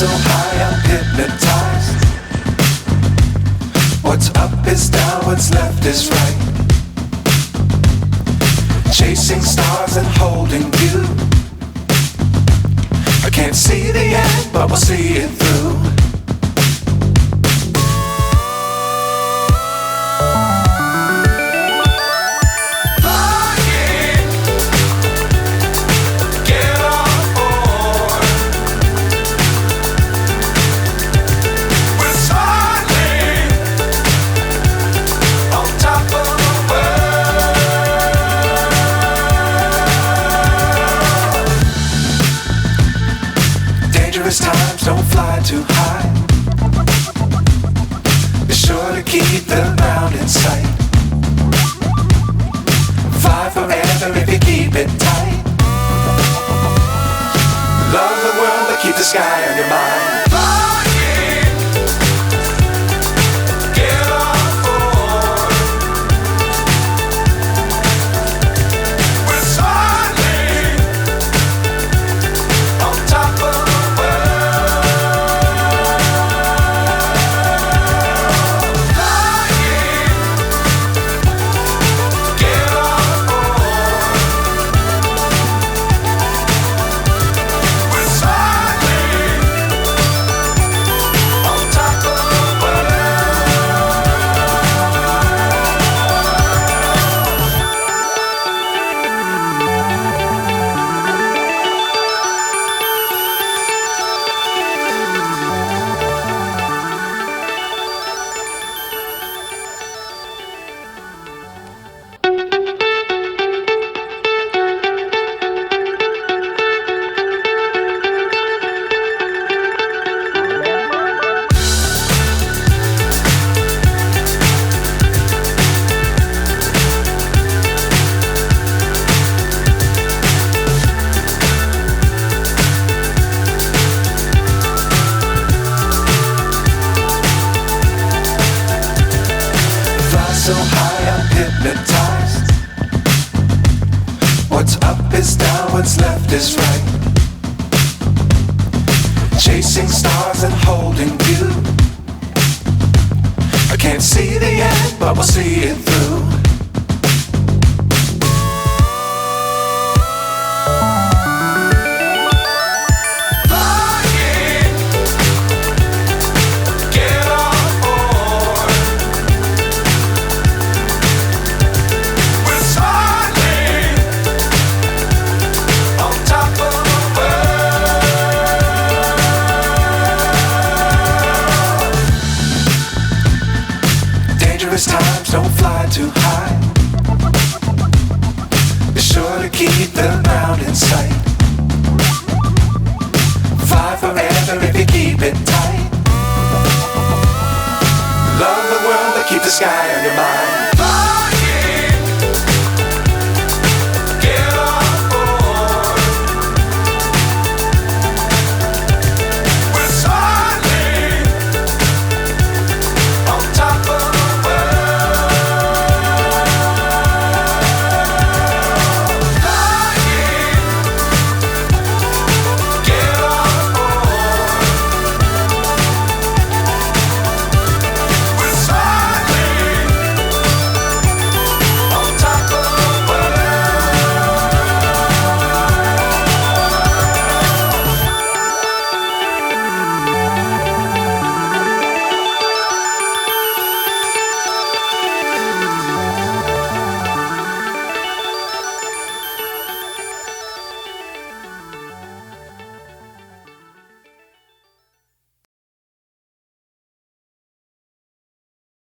so high I'm hypnotized. What's up is down, what's left is right. Chasing stars and holding you. I can't see the end, but we'll see it through. Times don't fly too high. Be sure to keep the ground in sight. Fly forever if you keep it tight. Love the world but keep the sky on your mind. So high I'm hypnotized. What's up is down, what's left is right. Chasing stars and holding you. I can't see the end, but we'll see it through. Times don't fly too high. Be sure to keep the ground in sight.